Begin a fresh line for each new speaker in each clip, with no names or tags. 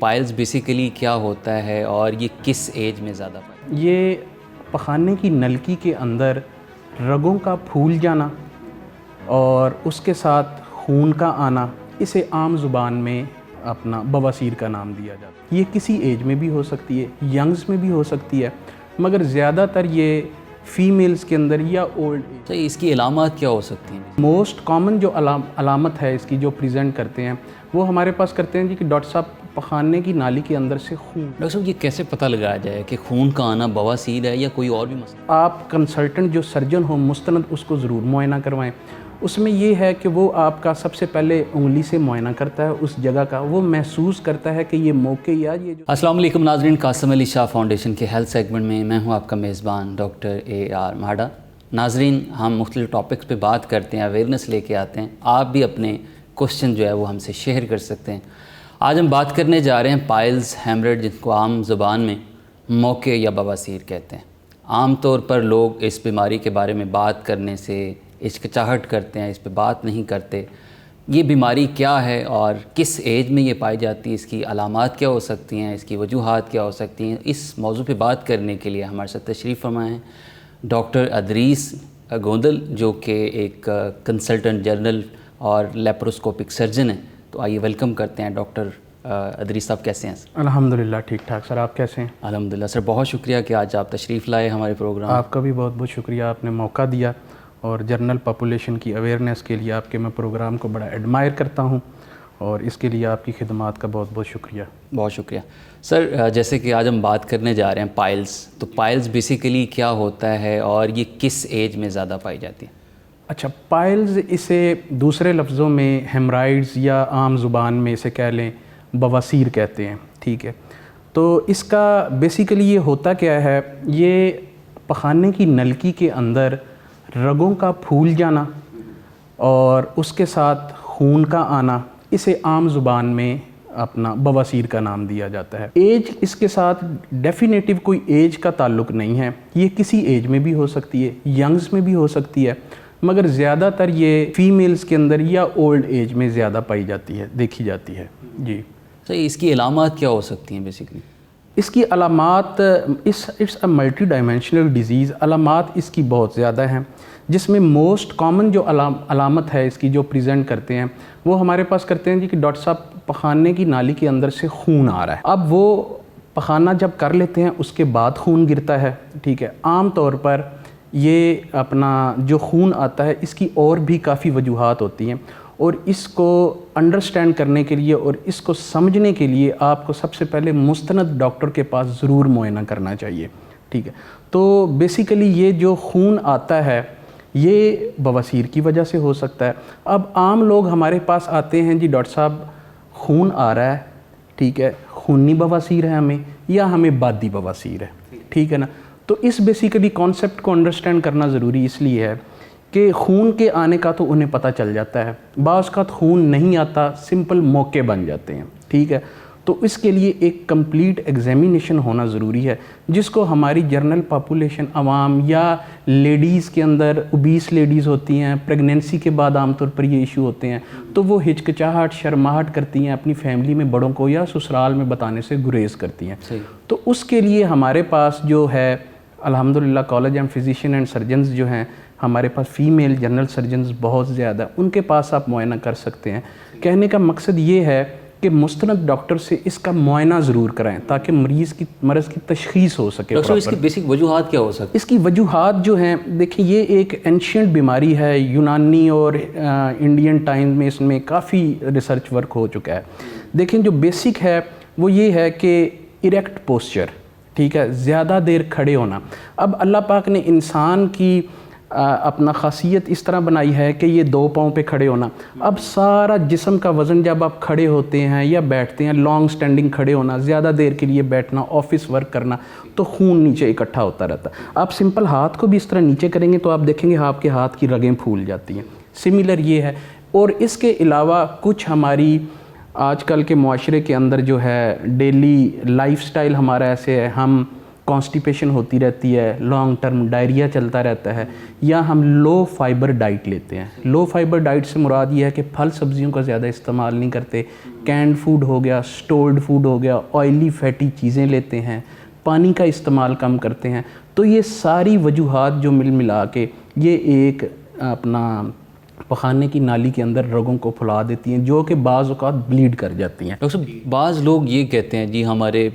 Piles basically کیا ہوتا ہے اور یہ کس ایج میں زیادہ پائل؟
یہ پخانے کی نلکی کے اندر رگوں کا پھول جانا اور اس کے ساتھ خون کا آنا، اسے عام زبان میں اپنا بواسیر کا نام دیا جاتا ہے۔ یہ کسی ایج میں بھی ہو سکتی ہے، ینگز میں بھی ہو سکتی ہے، مگر زیادہ تر یہ فیمیلز کے اندر یا اولڈ ایج۔
تو اس کی علامات کیا ہو سکتی ہیں؟
موسٹ کامن جو علامت ہے اس کی جو پریزنٹ کرتے ہیں وہ ہمارے پاس کرتے ہیں جی کہ ڈاکٹر صاحب پخانے کی نالی کے اندر سے خون۔
ڈاکٹر صاحب یہ کیسے پتہ لگایا جائے کہ خون کا آنا بواسیر ہے یا کوئی اور بھی مسئلہ؟
آپ کنسلٹنٹ جو سرجن ہو مستند اس کو ضرور معائنہ کروائیں۔ اس میں یہ ہے کہ وہ آپ کا سب سے پہلے انگلی سے معائنہ کرتا ہے اس جگہ کا، وہ محسوس کرتا ہے کہ یہ موقع یا یہ جو۔
السلام علیکم ناظرین، قاسم علی شاہ فاؤنڈیشن کے ہیلتھ سیگمنٹ میں میں ہوں آپ کا میزبان ڈاکٹر AR مہاڑا۔ ناظرین، ہم مختلف ٹاپکس پہ بات کرتے ہیں، اویئرنیس لے کے آتے ہیں، آپ بھی اپنے کوسچن جو ہے وہ ہم سے شیئر کر سکتے ہیں۔ آج ہم بات کرنے جا رہے ہیں پائلز ہیمریج، جن کو عام زبان میں موقع یا بواسیر کہتے ہیں۔ عام طور پر لوگ اس بیماری کے بارے میں بات کرنے سے ہچکچاہٹ کرتے ہیں، اس پہ بات نہیں کرتے۔ یہ بیماری کیا ہے اور کس ایج میں یہ پائی جاتی ہے، اس کی علامات کیا ہو سکتی ہیں، اس کی وجوہات کیا ہو سکتی ہیں، اس موضوع پہ بات کرنے کے لیے ہمارے ساتھ تشریف فرما ہیں ڈاکٹر ادریس گوندل، جو کہ ایک کنسلٹنٹ جنرل اور لیپروسکوپک سرجن ہیں۔ تو آئیے ویلکم کرتے ہیں ڈاکٹر ادریس صاحب، کیسے ہیں سر؟
الحمدللہ ٹھیک ٹھاک سر، آپ کیسے ہیں؟
الحمدللہ سر، بہت شکریہ کہ آج آپ تشریف لائے ہمارے پروگرام۔
آپ کا بھی بہت بہت شکریہ، آپ نے موقع دیا اور جنرل پاپولیشن کی اویئرنیس کے لیے آپ کے میں پروگرام کو بڑا ایڈمائر کرتا ہوں اور اس کے لیے آپ کی خدمات کا بہت بہت شکریہ۔
بہت شکریہ سر۔ جیسے کہ آج ہم بات کرنے جا رہے ہیں پائلز، تو پائلز بیسیکلی کیا ہوتا ہے اور یہ کس ایج میں زیادہ پائی جاتی ہے؟
اچھا، پائلز اسے دوسرے لفظوں میں ہیمرائڈز یا عام زبان میں اسے کہہ لیں بواسیر کہتے ہیں، ٹھیک ہے۔ تو اس کا بیسیکلی یہ ہوتا کیا ہے، یہ پخانے کی نلکی کے اندر رگوں کا پھول جانا اور اس کے ساتھ خون کا آنا، اسے عام زبان میں اپنا بواسیر کا نام دیا جاتا ہے۔ ایج اس کے ساتھ ڈیفینیٹیو کوئی ایج کا تعلق نہیں ہے، یہ کسی ایج میں بھی ہو سکتی ہے، ینگز میں بھی ہو سکتی ہے، مگر زیادہ تر یہ فیمیلز کے اندر یا اولڈ ایج میں زیادہ پائی جاتی ہے، دیکھی جاتی ہے جی۔
تو اس کی علامات کیا ہو سکتی ہیں بیسیکلی؟
اس کی علامات، it's a multi dimensional disease, علامات اس کی بہت زیادہ ہیں، جس میں موسٹ کامن جو علامت ہے اس کی جو پریزنٹ کرتے ہیں وہ ہمارے پاس کرتے ہیں جی کہ ڈاکٹر صاحب پخانے کی نالی کے اندر سے خون آ رہا ہے۔ اب وہ پخانہ جب کر لیتے ہیں اس کے بعد خون گرتا ہے، ٹھیک ہے۔ عام طور پر یہ اپنا جو خون آتا ہے اس کی اور بھی کافی وجوہات ہوتی ہیں، اور اس کو انڈرسٹینڈ کرنے کے لیے اور اس کو سمجھنے کے لیے آپ کو سب سے پہلے مستند ڈاکٹر کے پاس ضرور معائنہ کرنا چاہیے، ٹھیک ہے۔ تو بیسیکلی یہ جو خون آتا ہے یہ بواسیر کی وجہ سے ہو سکتا ہے۔ اب عام لوگ ہمارے پاس آتے ہیں جی ڈاکٹر صاحب خون آ رہا ہے، ٹھیک ہے، خونی بواسیر ہے ہمیں یا ہمیں بادی بواسیر ہے، ٹھیک ہے نا۔ تو اس بیسیکلی کانسیپٹ کو انڈرسٹینڈ کرنا ضروری اس لیے ہے کہ خون کے آنے کا تو انہیں پتہ چل جاتا ہے، بعض اوقات خون نہیں آتا، سمپل موقع بن جاتے ہیں، ٹھیک ہے۔ تو اس کے لیے ایک کمپلیٹ ایگزامینیشن ہونا ضروری ہے، جس کو ہماری جنرل پاپولیشن عوام یا لیڈیز کے اندر اوبیس لیڈیز ہوتی ہیں، پریگنینسی کے بعد عام طور پر یہ ایشو ہوتے ہیں، تو وہ ہچکچاہٹ شرماہٹ کرتی ہیں، اپنی فیملی میں بڑوں کو یا سسرال میں بتانے سے گریز کرتی ہیں۔ تو اس کے لیے ہمارے پاس جو ہے الحمدللہ college and physician and surgeons جو ہیں ہمارے پاس، فیمیل جنرل سرجنز بہت زیادہ، ان کے پاس آپ معائنہ کر سکتے ہیں۔ کہنے کا مقصد یہ ہے کہ مستند ڈاکٹر سے اس کا معائنہ ضرور کرائیں تاکہ مرض کی تشخیص ہو سکے۔
ڈاکٹر اس کی بیسک وجوہات کیا ہو سکتی ہیں؟
اس کی وجوہات جو ہیں، دیکھیں یہ ایک اینشینٹ بیماری ہے، یونانی اور انڈین ٹائم میں اس میں کافی ریسرچ ورک ہو چکا ہے۔ دیکھیں جو بیسک ہے وہ یہ ہے کہ اریکٹ پوسچر، ٹھیک ہے، زیادہ دیر کھڑے ہونا۔ اب اللہ پاک نے انسان کی اپنا خاصیت اس طرح بنائی ہے کہ یہ 2 پاؤں پہ کھڑے ہونا۔ اب سارا جسم کا وزن جب آپ کھڑے ہوتے ہیں یا بیٹھتے ہیں، لانگ سٹینڈنگ کھڑے ہونا، زیادہ دیر کے لیے بیٹھنا، آفس ورک کرنا، تو خون نیچے اکٹھا ہوتا رہتا۔ آپ سمپل ہاتھ کو بھی اس طرح نیچے کریں گے تو آپ دیکھیں گے آپ کے ہاتھ کی رگیں پھول جاتی ہیں، سملر یہ ہے۔ اور اس کے علاوہ کچھ ہماری آج کل کے معاشرے کے اندر جو ہے ڈیلی لائف سٹائل ہمارا ایسے ہے، ہم کانسٹیپیشن ہوتی رہتی ہے, لانگ ٹرم ڈائریا چلتا رہتا ہے, یا ہم لو فائبر ڈائٹ لیتے ہیں. لو فائبر ڈائٹ سے مراد یہ ہے کہ پھل سبزیوں کا زیادہ استعمال نہیں کرتے, کینڈ فوڈ ہو گیا, اسٹورڈ فوڈ ہو گیا, آئلی فیٹی چیزیں لیتے ہیں, پانی کا استعمال کم کرتے ہیں. تو یہ ساری وجوہات جو ملا کے یہ ایک اپنا پخانے کی نالی کے اندر رگوں کو پھلا دیتی ہیں, جو کہ بعض اوقات بلیڈ کر جاتی ہیں.
ڈاکٹر صاحب بعض لوگ یہ کہتے ہیں جی ہمارے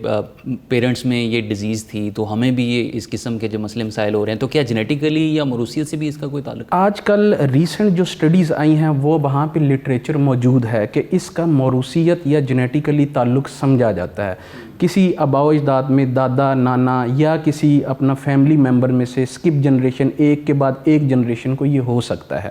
پیرنٹس میں یہ ڈیزیز تھی تو ہمیں بھی یہ اس قسم کے جو مسئلے مسائل ہو رہے ہیں, تو کیا جینیٹیکلی یا موروثیت سے بھی اس کا کوئی تعلق ہے؟
آج کل ریسنٹ جو سٹڈیز آئی ہیں وہ وہاں پہ لٹریچر موجود ہے کہ اس کا موروثیت یا جینیٹیکلی تعلق سمجھا جاتا ہے. کسی آباء و اجداد میں دادا نانا یا کسی اپنا فیملی ممبر میں سے اسکپ جنریشن ایک کے بعد ایک جنریشن کو یہ ہو سکتا ہے,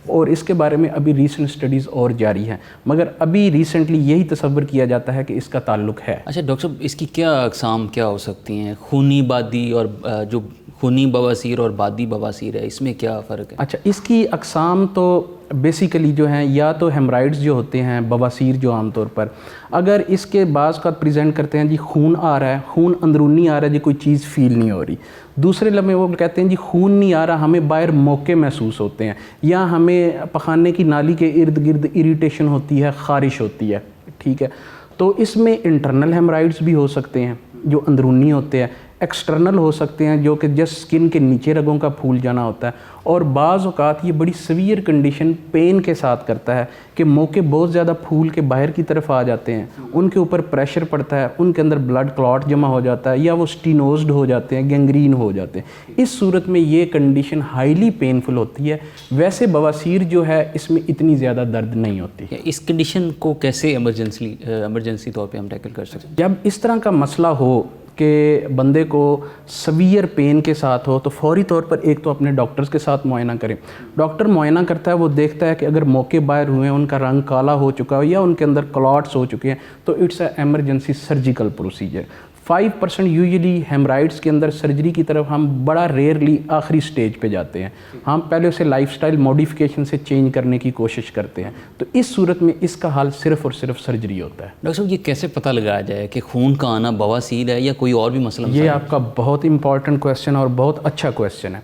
اور اس کے بارے میں ابھی ریسنٹ سٹڈیز اور جاری ہیں, مگر ابھی ریسنٹلی یہی تصور کیا جاتا ہے کہ اس کا تعلق ہے.
اچھا ڈاکٹر صاحب اس کی کیا اقسام کیا ہو سکتی ہیں؟ خونی بادی اور جو خونی بواسیر اور بادی بواسیر ہے, اس میں کیا فرق ہے؟
اچھا, اس کی اقسام تو بیسیکلی جو ہیں یا تو ہیمرائڈز جو ہوتے ہیں, بواسیر جو عام طور پر اگر اس کے بعض کا پریزنٹ کرتے ہیں جی خون آ رہا ہے, خون اندرونی آ رہا ہے جی, کوئی چیز فیل نہیں ہو رہی. دوسرے لمحے وہ کہتے ہیں جی خون نہیں آ رہا, ہمیں باہر موقع محسوس ہوتے ہیں, یا ہمیں پخانے کی نالی کے ارد گرد اریٹیشن ہوتی ہے, خارش ہوتی ہے. ٹھیک ہے, تو اس میں انٹرنل ہیمرائڈز بھی ہو سکتے ہیں جو اندرونی ہوتے ہیں, ایکسٹرنل ہو سکتے ہیں جو کہ جسٹ سکن کے نیچے رگوں کا پھول جانا ہوتا ہے, اور بعض اوقات یہ بڑی سیویئر کنڈیشن پین کے ساتھ کرتا ہے کہ موقع بہت زیادہ پھول کے باہر کی طرف آ جاتے ہیں, ان کے اوپر پریشر پڑتا ہے, ان کے اندر بلڈ کلاٹ جمع ہو جاتا ہے, یا وہ سٹینوزڈ ہو جاتے ہیں, گینگرین ہو جاتے ہیں. اس صورت میں یہ کنڈیشن ہائیلی پینفل ہوتی ہے. ویسے بواسیر جو ہے اس میں اتنی زیادہ درد نہیں ہوتی.
اس کنڈیشن کو کیسے ایمرجنسی طور پہ ہم ٹیکل کر سکتے ہیں؟
جب اس طرح کا مسئلہ ہو کہ بندے کو سویئر پین کے ساتھ ہو تو فوری طور پر ایک تو اپنے ڈاکٹرز کے ساتھ معائنہ کریں. ڈاکٹر معائنہ کرتا ہے, وہ دیکھتا ہے کہ اگر موقع باہر ہوئے ہیں, ان کا رنگ کالا ہو چکا ہو یا ان کے اندر کلاٹس ہو چکے ہیں, تو it's a emergency surgical procedure. 5% usually hemorrhoids کے اندر سرجری کی طرف ہم بڑا ریئرلی آخری سٹیج پہ جاتے ہیں. ہم پہلے اسے لائف سٹائل موڈیفیکیشن سے چینج کرنے کی کوشش کرتے ہیں, تو اس صورت میں اس کا حل صرف اور صرف سرجری ہوتا ہے.
ڈاکٹر صاحب یہ کیسے پتہ لگایا جائے کہ خون کا آنا بواسیر ہے یا کوئی اور بھی مسئلہ؟
یہ آپ کا بہت امپورٹنٹ کویسچن اور بہت اچھا کویسچن ہے.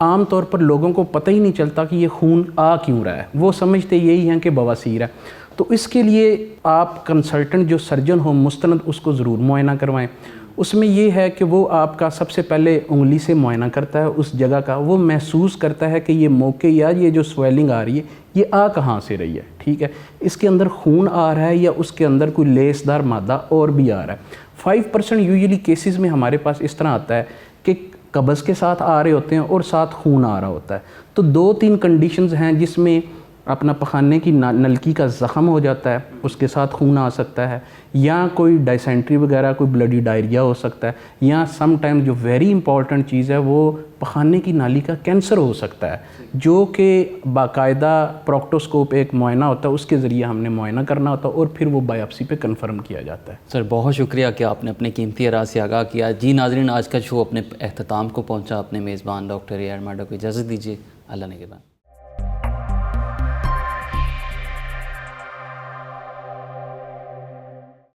عام طور پر لوگوں کو پتہ ہی نہیں چلتا کہ یہ خون آ کیوں رہا ہے, وہ سمجھتے یہی ہیں کہ بواسیر ہے. تو اس کے لیے آپ کنسلٹنٹ جو سرجن ہو مستند اس کو ضرور معائنہ کروائیں. اس میں یہ ہے کہ وہ آپ کا سب سے پہلے انگلی سے معائنہ کرتا ہے اس جگہ کا, وہ محسوس کرتا ہے کہ یہ موقع یا یہ جو سویلنگ آ رہی ہے یہ آ کہاں سے رہی ہے. ٹھیک ہے, اس کے اندر خون آ رہا ہے یا اس کے اندر کوئی لیس دار مادہ اور بھی آ رہا ہے. 5% یوزلی کیسز میں ہمارے پاس اس طرح آتا ہے کہ قبض کے ساتھ آ رہے ہوتے ہیں اور ساتھ خون آ رہا ہوتا ہے. تو 2-3 کنڈیشنز ہیں جس میں اپنا پخانے کی نلکی کا زخم ہو جاتا ہے, اس کے ساتھ خون آ سکتا ہے, یا کوئی ڈائسینٹری وغیرہ کوئی بلڈی ڈائریا ہو سکتا ہے, یا سم ٹائم جو ویری امپورٹنٹ چیز ہے وہ پخانے کی نالی کا کینسر ہو سکتا ہے, جو کہ باقاعدہ پروکٹوسکوپ ایک معائنہ ہوتا ہے, اس کے ذریعے ہم نے معائنہ کرنا ہوتا ہے اور پھر وہ بایوپسی پہ کنفرم کیا جاتا ہے.
سر بہت شکریہ کہ آپ نے اپنے قیمتی آراء سے آگاہ کیا. جی ناظرین, آج کا شو اپنے اختتام کو پہنچا. اپنے میزبان ڈاکٹر اے آر ماڈا کو اجازت دیجیے. اللہ نگہبان.